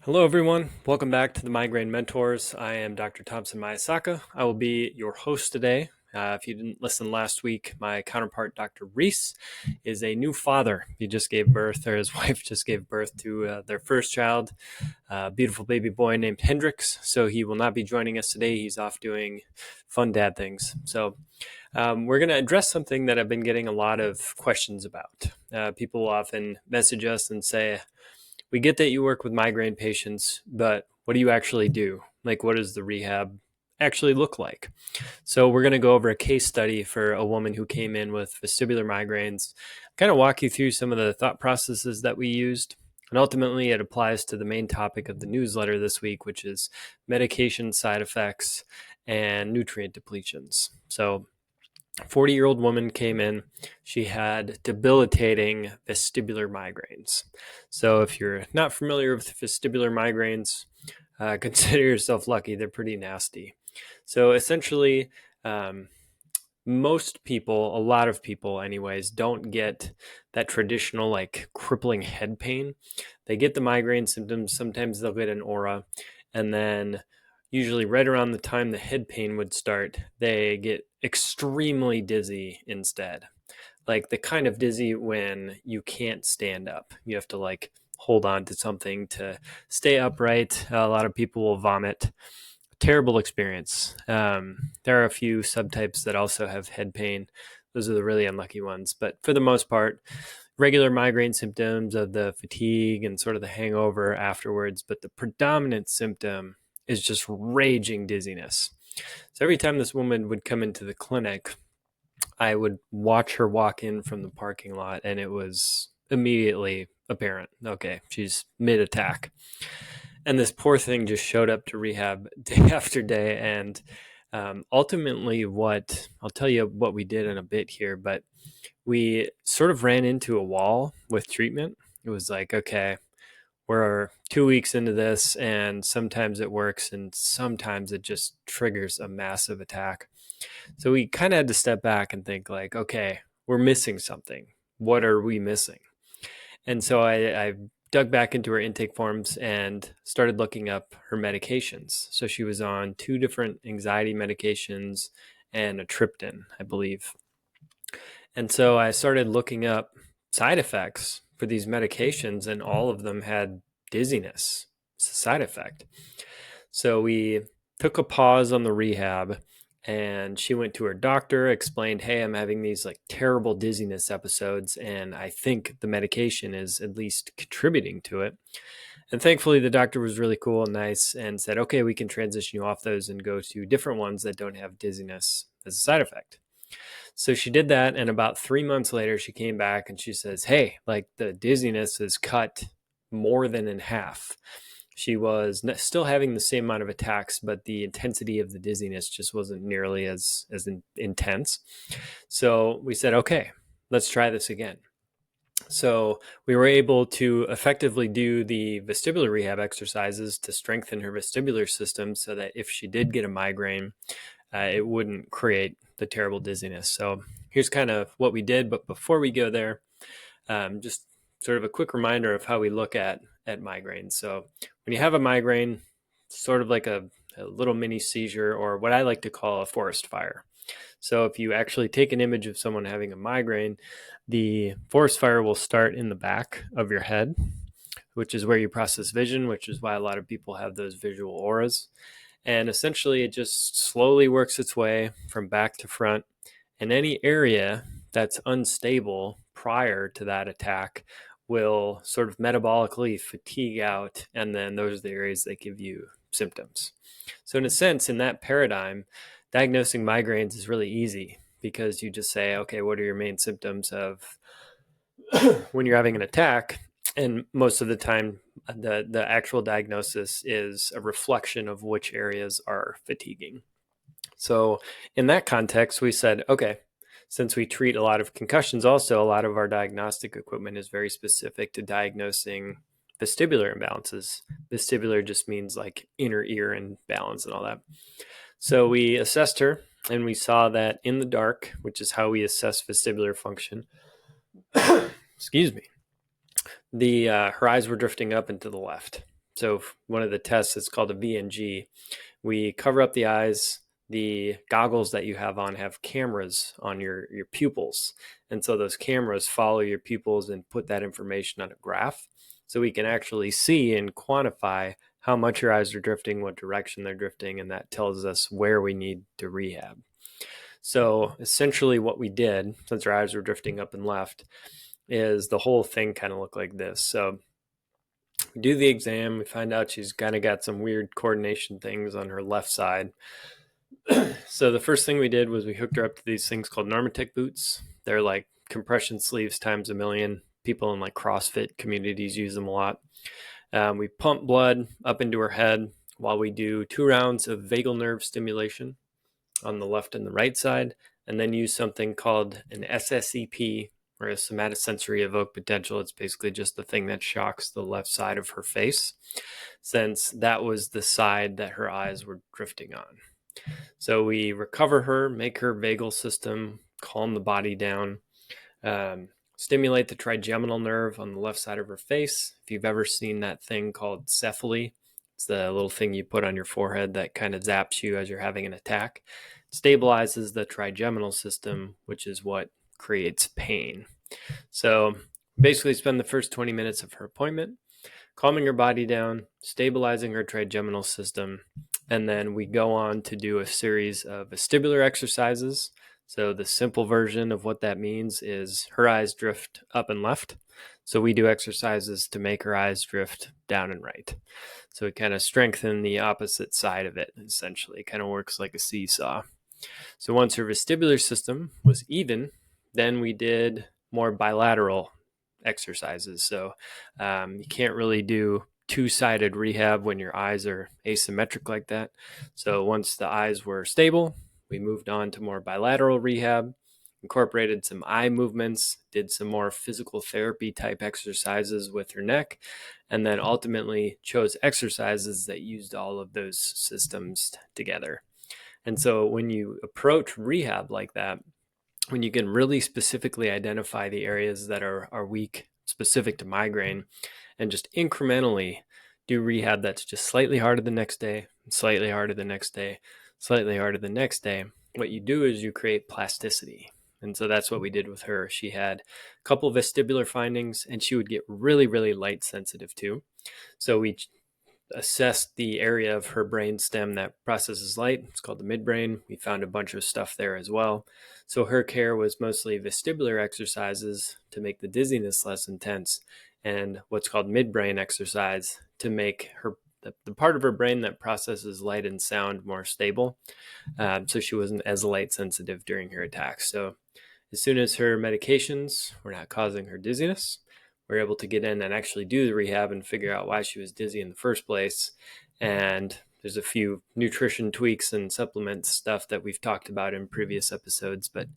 Hello, everyone. Welcome back to the Migraine Mentors. I am Dr. Thompson Mayasaka. I will be your host today. If you didn't listen last week, my counterpart, Dr. Reese, is a new father. He just gave birth, or his wife just gave birth to their first child, a beautiful baby boy named Hendrix. So he will not be joining us today. He's off doing fun dad things. So we're going to address something that I've been getting a lot of questions about. People often message us and say, we get that you work with migraine patients, but what do you actually do? Like, what does the rehab actually look like? So, we're going to go over a case study for a woman who came in with vestibular migraines, kind of walk you through some of the thought processes that we used. And ultimately, it applies to the main topic of the newsletter this week, which is medication side effects and nutrient depletions. So, 40-year-old woman came in. She had debilitating vestibular migraines. So if you're not familiar with vestibular migraines, consider yourself lucky. They're pretty nasty. So essentially, most people, a lot of people anyways, don't get that traditional like crippling head pain. They get the migraine symptoms. Sometimes they'll get an aura, and then usually right around the time the head pain would start, they get extremely dizzy instead. Like the kind of dizzy when you can't stand up. You have to like hold on to something to stay upright. A lot of people will vomit. Terrible experience. There are a few subtypes that also have head pain. Those are the really unlucky ones. But for the most part, regular migraine symptoms of the fatigue and sort of the hangover afterwards. But the predominant symptom is just raging dizziness. So every time this woman would come into the clinic, I would watch her walk in from the parking lot, and it was immediately apparent. Okay, she's mid attack. And this poor thing just showed up to rehab day after day. And ultimately, what I'll tell you what we did in a bit here, but we sort of ran into a wall with treatment. It was like, okay, we're 2 weeks into this, and sometimes it works, and sometimes it just triggers a massive attack. So we kind of had to step back and think, like, okay, we're missing something. What are we missing? And so I dug back into her intake forms and started looking up her medications. So she was on 2 different anxiety medications and a triptan, I believe. And so I started looking up side effects for these medications, and all of them had dizziness. It's a side effect. So we took a pause on the rehab, and she went to her doctor, explained, hey, I'm having these like terrible dizziness episodes, and I think the medication is at least contributing to it. And thankfully, the doctor was really cool and nice and said, okay, we can transition you off those and go to different ones that don't have dizziness as a side effect. So she did that. And about 3 months later, she came back and she says, hey, like the dizziness is cut more than in half. She was still having the same amount of attacks, but the intensity of the dizziness just wasn't nearly as intense. So we said, okay, let's try this again. So we were able to effectively do the vestibular rehab exercises to strengthen her vestibular system so that if she did get a migraine, it wouldn't create the terrible dizziness. So here's kind of what we did. But before we go there, just sort of a quick reminder of how we look at migraines. So when you have a migraine, sort of like a little mini seizure, or what I like to call a forest fire. So if you actually take an image of someone having a migraine, the forest fire will start in the back of your head, which is where you process vision, which is why a lot of people have those visual auras. And essentially, it just slowly works its way from back to front. And any area that's unstable prior to that attack will sort of metabolically fatigue out. And then those are the areas that give you symptoms. So, in a sense, in that paradigm, diagnosing migraines is really easy because you just say, okay, what are your main symptoms of when you're having an attack? And most of the time, the actual diagnosis is a reflection of which areas are fatiguing. So in that context, we said, okay, since we treat a lot of concussions, also a lot of our diagnostic equipment is very specific to diagnosing vestibular imbalances. Vestibular just means like inner ear imbalance and all that. So we assessed her, and we saw that in the dark, which is how we assess vestibular function, excuse me, her eyes were drifting up and to the left. So one of the tests is called a VNG. We cover up the eyes. The goggles that you have on have cameras on your pupils. And so those cameras follow your pupils and put that information on a graph. So we can actually see and quantify how much your eyes are drifting, what direction they're drifting, and that tells us where we need to rehab. So essentially what we did, since our eyes were drifting up and left, is the whole thing kind of looked like this. So we do the exam, we find out she's kind of got some weird coordination things on her left side. So the first thing we did was we hooked her up to these things called Normatec boots. They're like compression sleeves times a million. People in like CrossFit communities use them a lot. We pump blood up into her head while we do 2 rounds of vagal nerve stimulation on the left and the right side, and then use something called an SSEP, or a somatosensory evoked potential. It's basically just the thing that shocks the left side of her face, since that was the side that her eyes were drifting on. So we recover her, make her vagal system, calm the body down, stimulate the trigeminal nerve on the left side of her face. If you've ever seen that thing called cephaly, it's the little thing you put on your forehead that kind of zaps you as you're having an attack. It stabilizes the trigeminal system, which is what creates pain. So basically spend the first 20 minutes of her appointment calming her body down, stabilizing her trigeminal system, and then we go on to do a series of vestibular exercises. So the simple version of what that means is her eyes drift up and left. So we do exercises to make her eyes drift down and right. So we kind of strengthen the opposite side of it, essentially. It kind of works like a seesaw. So once her vestibular system was even, then we did more bilateral exercises. So you can't really do two-sided rehab when your eyes are asymmetric like that. So once the eyes were stable, we moved on to more bilateral rehab, incorporated some eye movements, did some more physical therapy type exercises with her neck, and then ultimately chose exercises that used all of those systems together. And so when you approach rehab like that, when you can really specifically identify the areas that are weak, specific to migraine, and just incrementally do rehab that's just slightly harder the next day, slightly harder the next day, slightly harder the next day, what you do is you create plasticity. And so that's what we did with her. She had a couple of vestibular findings, and she would get really, really light sensitive too. So we assessed the area of her brain stem that processes light. It's called the midbrain. We found a bunch of stuff there as well. So her care was mostly vestibular exercises to make the dizziness less intense, and what's called midbrain exercise to make her the part of her brain that processes light and sound more stable. So she wasn't as light sensitive during her attacks. So as soon as her medications were not causing her dizziness, we were able to get in and actually do the rehab and figure out why she was dizzy in the first place. And there's a few nutrition tweaks and supplements stuff that we've talked about in previous episodes, but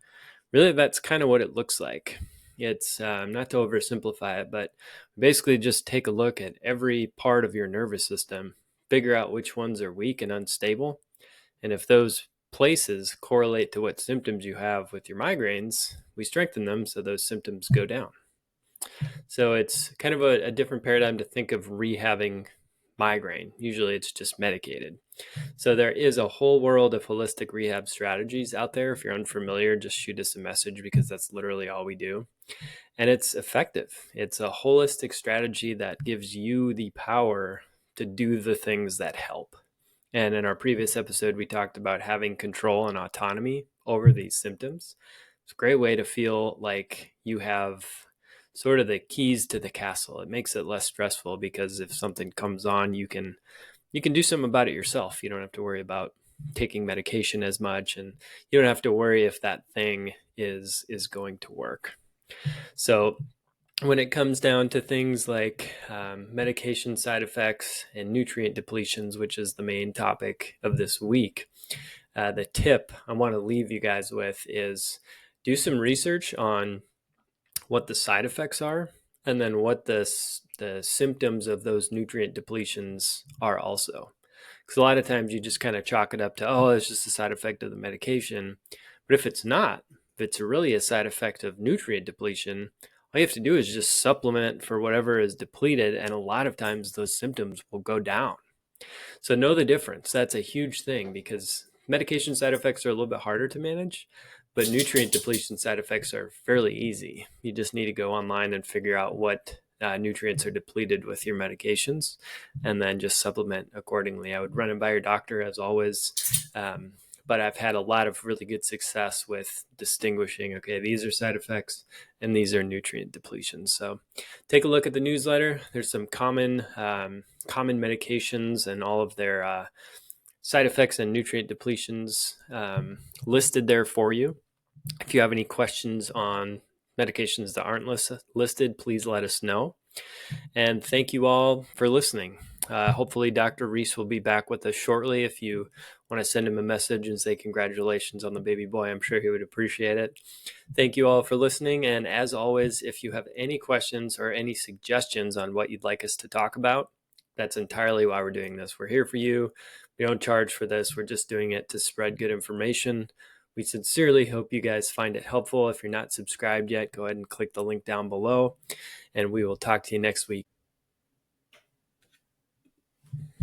really that's kind of what it looks like. It's not to oversimplify it, but basically just take a look at every part of your nervous system, figure out which ones are weak and unstable. And if those places correlate to what symptoms you have with your migraines, we strengthen them so those symptoms go down. So it's kind of a different paradigm to think of rehabbing migraine. Usually it's just medicated. So there is a whole world of holistic rehab strategies out there. If you're unfamiliar, just shoot us a message because that's literally all we do. And it's effective. It's a holistic strategy that gives you the power to do the things that help. And in our previous episode, we talked about having control and autonomy over these symptoms. It's a great way to feel like you have sort of the keys to the castle. It makes it less stressful because if something comes on, you can do something about it yourself. You don't have to worry about taking medication as much, and you don't have to worry if that thing is going to work. So when it comes down to things like medication side effects and nutrient depletions, which is the main topic of this week, the tip I want to leave you guys with is do some research on what the side effects are, and then what the symptoms of those nutrient depletions are also. Because a lot of times you just kind of chalk it up to, oh, it's just a side effect of the medication. But if it's not, if it's really a side effect of nutrient depletion, All you have to do is just supplement for whatever is depleted, and a lot of times those symptoms will go down. So know the difference. That's a huge thing because medication side effects are a little bit harder to manage, but nutrient depletion side effects are fairly easy. You just need to go online and figure out what nutrients are depleted with your medications and then just supplement accordingly. I would run it by your doctor as always. But I've had a lot of really good success with distinguishing, okay, these are side effects and these are nutrient depletions. So take a look at the newsletter. There's some common medications and all of their side effects and nutrient depletions listed there for you. If you have any questions on medications that aren't listed, please let us know. And thank you all for listening. Hopefully, Dr. Reese will be back with us shortly. If you want to send him a message and say congratulations on the baby boy, I'm sure he would appreciate it. Thank you all for listening. And as always, if you have any questions or any suggestions on what you'd like us to talk about, that's entirely why we're doing this. We're here for you. We don't charge for this. We're just doing it to spread good information. We sincerely hope you guys find it helpful. If you're not subscribed yet, go ahead and click the link down below, and we will talk to you next week.